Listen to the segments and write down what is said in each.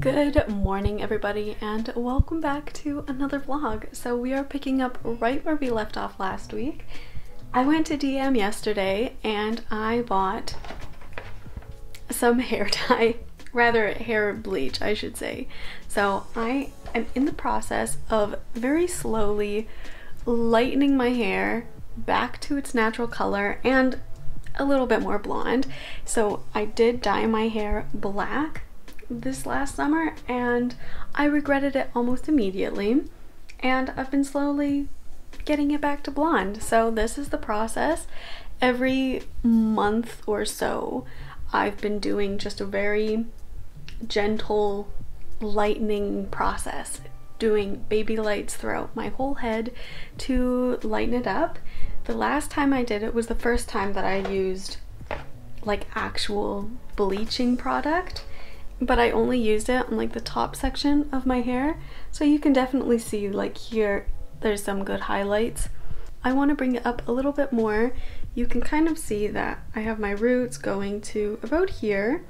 Good morning everybody and welcome back to another vlog. So we are picking up right where we left off last week. I went to DM yesterday and I bought some hair dye, rather hair bleach I should say. So I am in the process of very slowly lightening my hair back to its natural color and a little bit more blonde. So I did dye my hair black this last summer and I regretted it almost immediately, and I've been slowly getting it back to blonde. So this is the process. Every month or so I've been doing just a very gentle lightening process, doing baby lights throughout my whole head to lighten it up. The last time I did it was the first time that I used like actual bleaching product, but I only used it on like the top section of my hair, so you can definitely see like here there's some good highlights. I want to bring it up a little bit more. You can kind of see that I have my roots going to about here.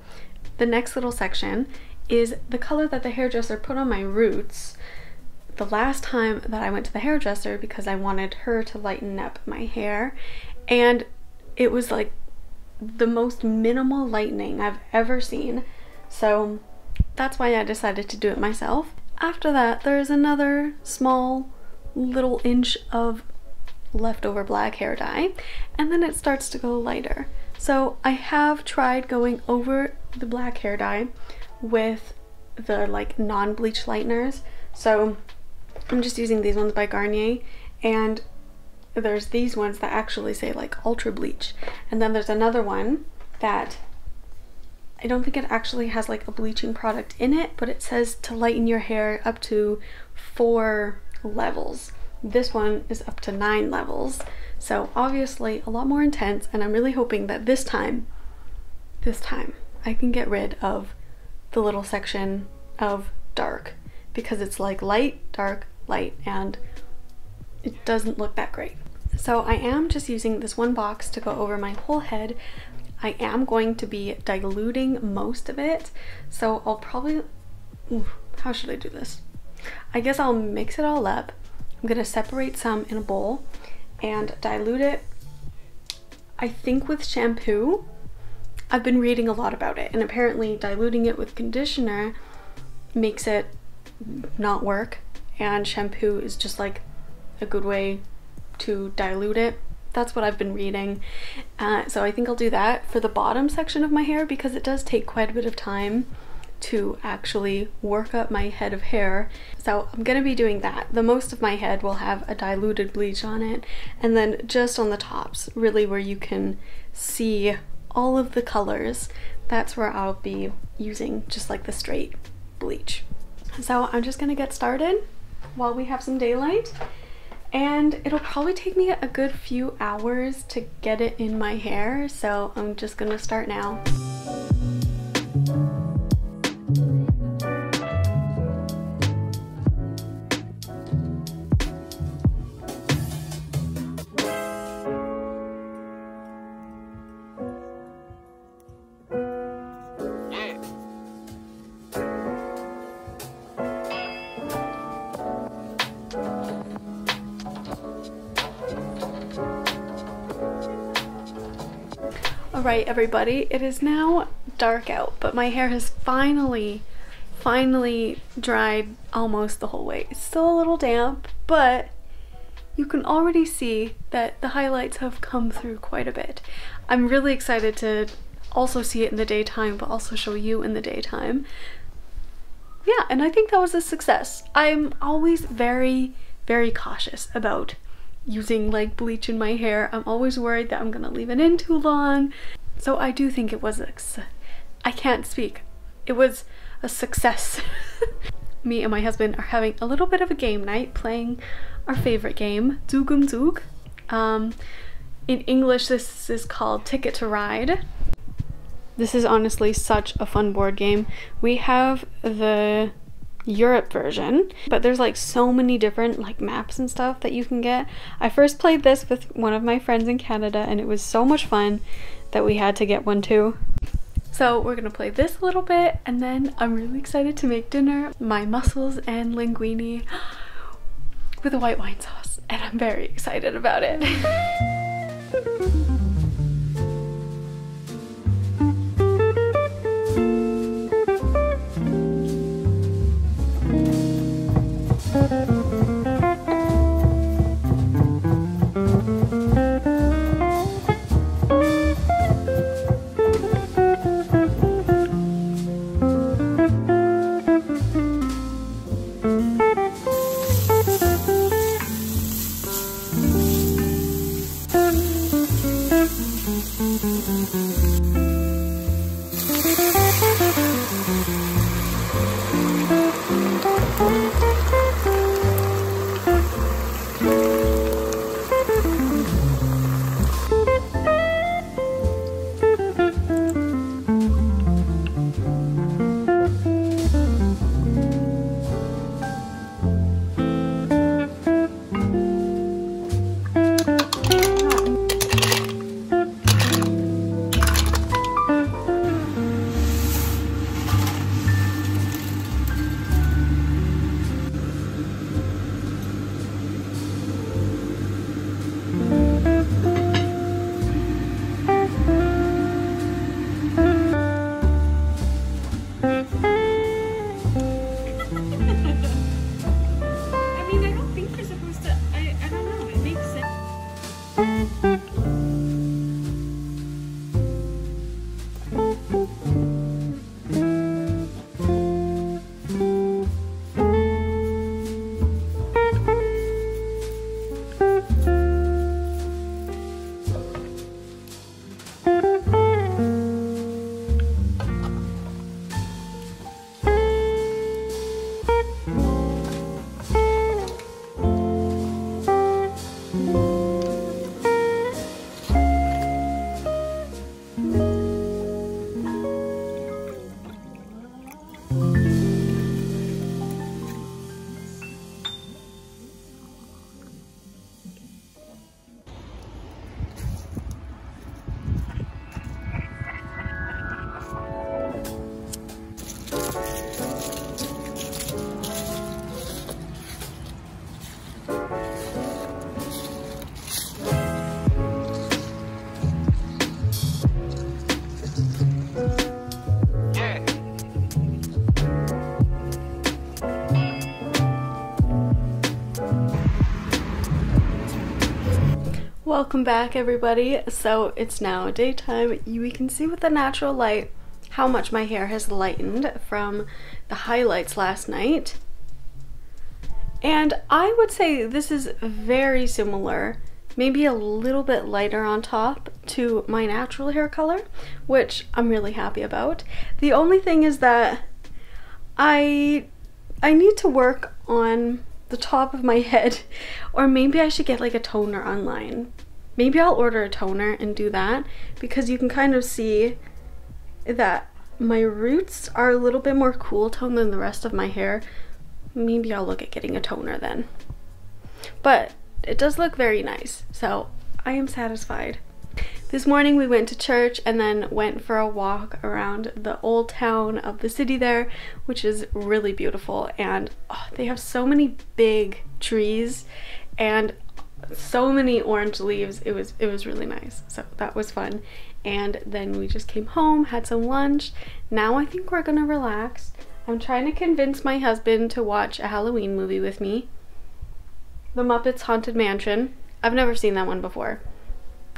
The next little section is the color that the hairdresser put on my roots the last time that I went to the hairdresser, because I wanted her to lighten up my hair, and it was like the most minimal lightening I've ever seen. So that's why I decided to do it myself. After that, there's another small little inch of leftover black hair dye, and then it starts to go lighter. So I have tried going over the black hair dye with the like non-bleach lighteners. So I'm just using these ones by Garnier, and there's these ones that actually say like ultra bleach, and then there's another one that I don't think it actually has like a bleaching product in it, but it says to lighten your hair up to 4 levels. This one is up to 9 levels. So obviously a lot more intense, and I'm really hoping that this time I can get rid of the little section of dark, because it's like light, dark, light, and it doesn't look that great. So I am just using this one box to go over my whole head. I am going to be diluting most of it, so I'll probably, how should I do this? I guess I'll mix it all up. I'm gonna separate some in a bowl and dilute it, I think with shampoo. I've been reading a lot about it, and apparently diluting it with conditioner makes it not work, and shampoo is just like a good way to dilute it. That's what I've been reading. So I think I'll do that for the bottom section of my hair, because it does take quite a bit of time to actually work up my head of hair. So I'm gonna be doing that. The most of my head will have a diluted bleach on it, and then just on the tops, really where you can see all of the colors, that's where I'll be using just like the straight bleach. So I'm just gonna get started while we have some daylight. And it'll probably take me a good few hours to get it in my hair, so I'm just gonna start now. Alright everybody, it is now dark out, but my hair has finally dried almost the whole way. It's still a little damp, but you can already see that the highlights have come through quite a bit. I'm really excited to also see it in the daytime, but also show you in the daytime. Yeah, and I think that was a success. I'm always very, very cautious about using like bleach in my hair. I'm always worried that I'm gonna leave it in too long. So I do think it was I can't speak. It was a success. Me and my husband are having a little bit of a game night, playing our favorite game, Zug um Zug. In English this is called Ticket to Ride. This is honestly such a fun board game. We have the Europe version, but there's like so many different like maps and stuff that you can get. I first played this with one of my friends in Canada, and it was so much fun that we had to get one too. So we're gonna play this a little bit, and then I'm really excited to make dinner. My mussels and linguine with a white wine sauce, and I'm very excited about it. Welcome back, everybody. So it's now daytime. We can see with the natural light how much my hair has lightened from the highlights last night. And I would say this is very similar, maybe a little bit lighter on top to my natural hair color, which I'm really happy about. The only thing is that I need to work on the top of my head, or maybe I should get like a toner online. Maybe I'll order a toner and do that, because you can kind of see that my roots are a little bit more cool tone than the rest of my hair. Maybe I'll look at getting a toner then. But it does look very nice, so I am satisfied. This morning we went to church and then went for a walk around the old town of the city there, which is really beautiful, and they have so many big trees and so many orange leaves. It was really nice, so that was fun. And then we just came home, had some lunch. Now I think we're gonna relax. I'm trying to convince my husband to watch a Halloween movie with me. The Muppets Haunted Mansion. I've never seen that one before.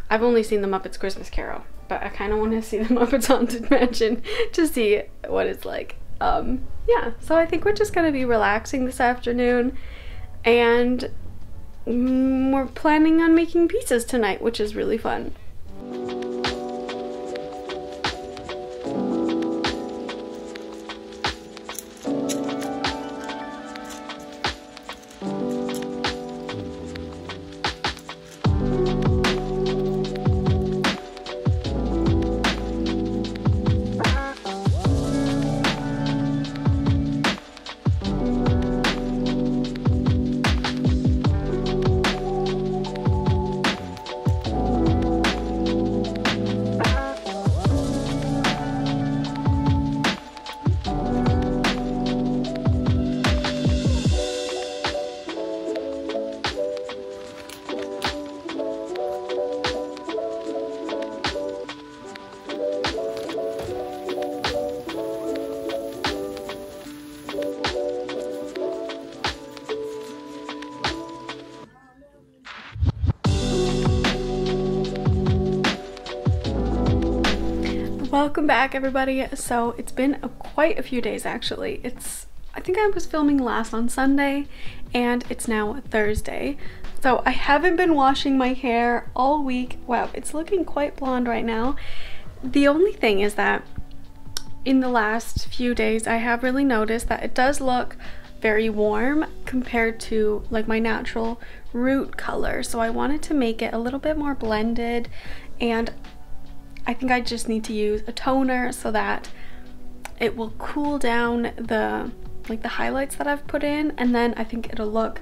I've only seen the Muppets Christmas Carol, but I kind of want to see the Muppets Haunted Mansion to see what it's like. Yeah, so I think we're just gonna be relaxing this afternoon, and we're planning on making pizzas tonight, which is really fun. Welcome back, everybody. So it's been quite a few days actually. I think I was filming last on Sunday and it's now Thursday. So I haven't been washing my hair all week. Wow, it's looking quite blonde right now. The only thing is that in the last few days I have really noticed that it does look very warm compared to like my natural root color. So I wanted to make it a little bit more blended, and I think I just need to use a toner so that it will cool down the highlights that I've put in, and then I think it'll look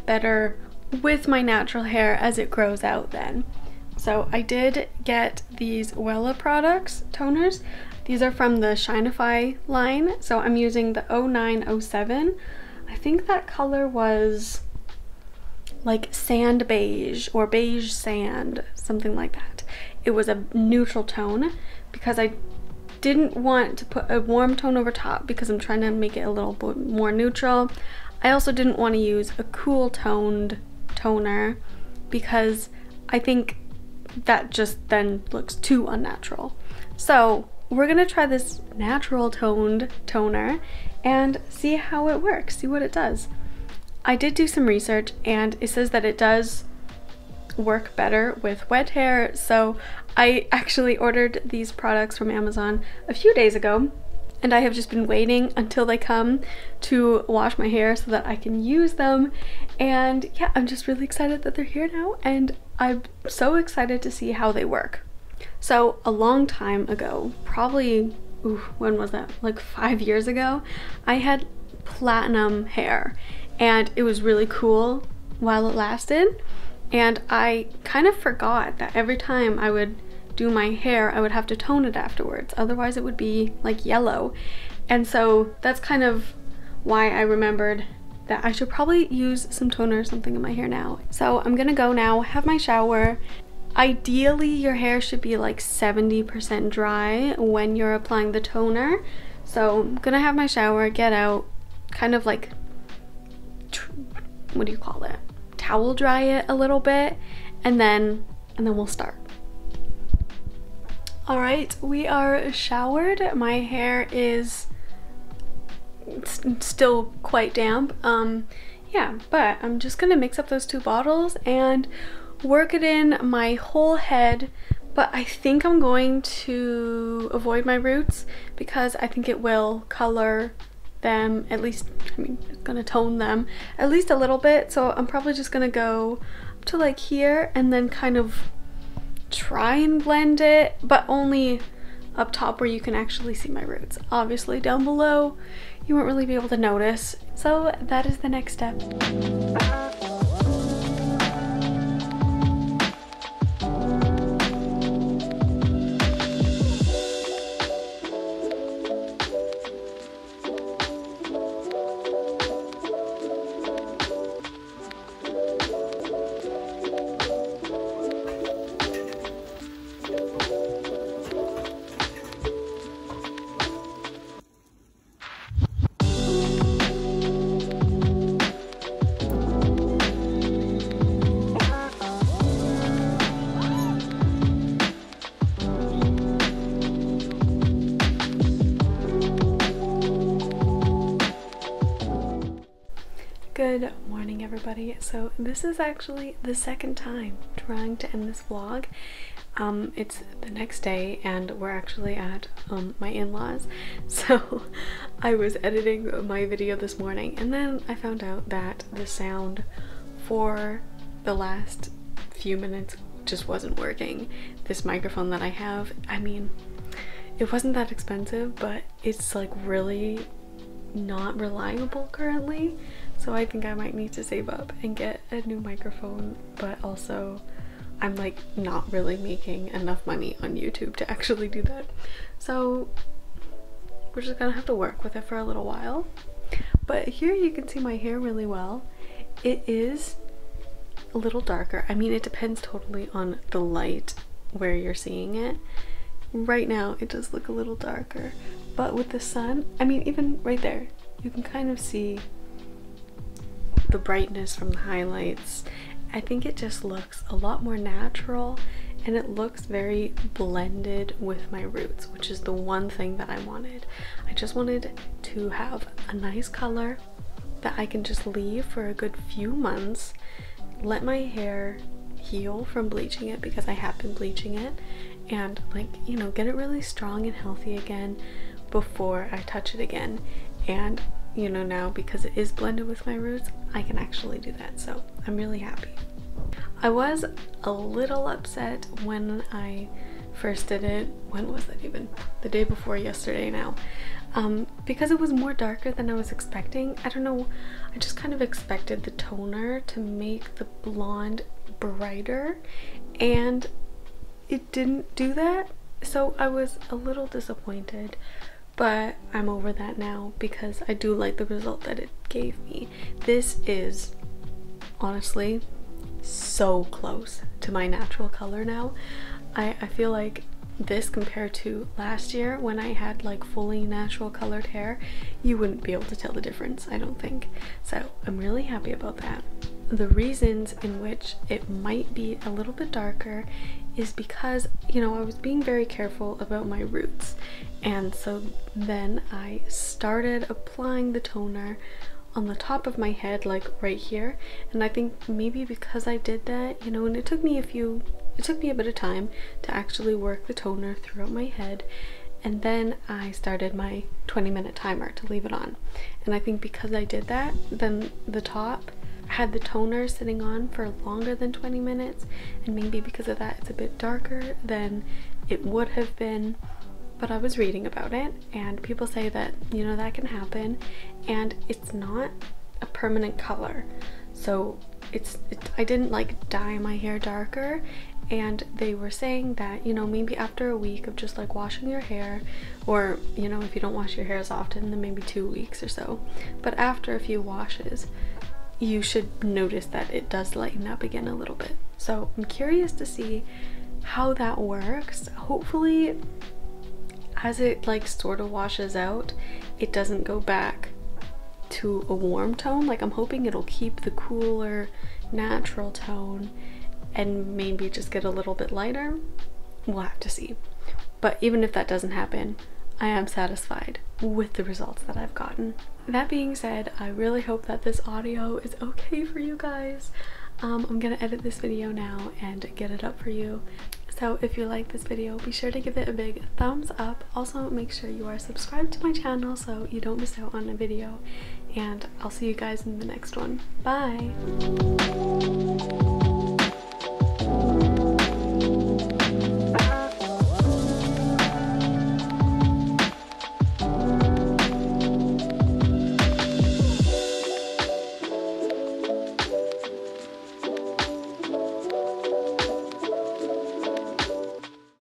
better with my natural hair as it grows out then. So I did get these Wella products toners. These are from the Shinify line. So I'm using the 0907. I think that color was like sand beige or beige sand, something like that. It was a neutral tone because I didn't want to put a warm tone over top because I'm trying to make it a little bit more neutral. I also didn't want to use a cool toned toner because I think that just then looks too unnatural. So we're gonna try this natural toned toner and see how it works, see what it does. I did do some research and it says that it does work better with wet hair, so I actually ordered these products from Amazon a few days ago and I have just been waiting until they come to wash my hair so that I can use them. And yeah, I'm just really excited that they're here now, and I'm so excited to see how they work. So a long time ago, probably, when was that? Like 5 years ago, I had platinum hair and it was really cool while it lasted. And I kind of forgot that every time I would do my hair, I would have to tone it afterwards. Otherwise it would be like yellow. And so that's kind of why I remembered that I should probably use some toner or something in my hair now. So I'm gonna go now, have my shower. Ideally, your hair should be like 70% dry when you're applying the toner. So I'm gonna have my shower, get out, kind of like, what do you call it? Towel dry it a little bit, and then we'll start. All right, we are showered. My hair is still quite damp. Yeah, but I'm just gonna mix up those 2 bottles and work it in my whole head. But I think I'm going to avoid my roots because I think it will color them, at least, I mean, it's gonna tone them at least a little bit. So I'm probably just gonna go up to like here and then kind of try and blend it, but only up top where you can actually see my roots. Obviously down below you won't really be able to notice. So that is the next step. Good morning, everybody. So this is actually the second time trying to end this vlog. It's the next day and we're actually at my in-laws. So I was editing my video this morning and then I found out that the sound for the last few minutes just wasn't working. This microphone that I have, I mean, it wasn't that expensive, but it's like really not reliable currently. So I think I might need to save up and get a new microphone, but also I'm like not really making enough money on YouTube to actually do that. So we're just gonna have to work with it for a little while. But here you can see my hair really well. It is a little darker. I mean, it depends totally on the light where you're seeing it. Right now it does look a little darker, but with the sun, I mean, even right there, you can kind of see the brightness from the highlights. I think it just looks a lot more natural and it looks very blended with my roots, which is the one thing that I wanted. I just wanted to have a nice color that I can just leave for a good few months, let my hair heal from bleaching it, because I have been bleaching it, and like, you know, get it really strong and healthy again before I touch it again. And you know, now because it is blended with my roots, I can actually do that, so I'm really happy. I was a little upset when I first did it. When was that even? The day before yesterday now. Because it was more darker than I was expecting. I don't know, I just kind of expected the toner to make the blonde brighter, and it didn't do that, so I was a little disappointed. But I'm over that now because I do like the result that it gave me. This is honestly so close to my natural color now. I feel like this, compared to last year when I had like fully natural colored hair, you wouldn't be able to tell the difference, I don't think. So I'm really happy about that. The reasons in which it might be a little bit darker is because, you know, I was being very careful about my roots, and so then I started applying the toner on the top of my head, like right here, and I think maybe because I did that, you know, and it took me a bit of time to actually work the toner throughout my head, and then I started my 20-minute timer to leave it on. And I think because I did that, then the top had the toner sitting on for longer than 20 minutes, and maybe because of that it's a bit darker than it would have been. But I was reading about it, and people say that, you know, that can happen, and it's not a permanent color. So I didn't like dye my hair darker, and they were saying that, you know, maybe after a week of just like washing your hair, or, you know, if you don't wash your hair as often, then maybe 2 weeks or so, but after a few washes you should notice that it does lighten up again a little bit. So I'm curious to see how that works. Hopefully, as it like sort of washes out, it doesn't go back to a warm tone. Like, I'm hoping it'll keep the cooler natural tone and maybe just get a little bit lighter. We'll have to see. But even if that doesn't happen, I am satisfied with the results that I've gotten. That being said, I really hope that this audio is okay for you guys. I'm gonna edit this video now and get it up for you. So if you like this video, be sure to give it a big thumbs up. Also, make sure you are subscribed to my channel so you don't miss out on a video. And I'll see you guys in the next one. Bye!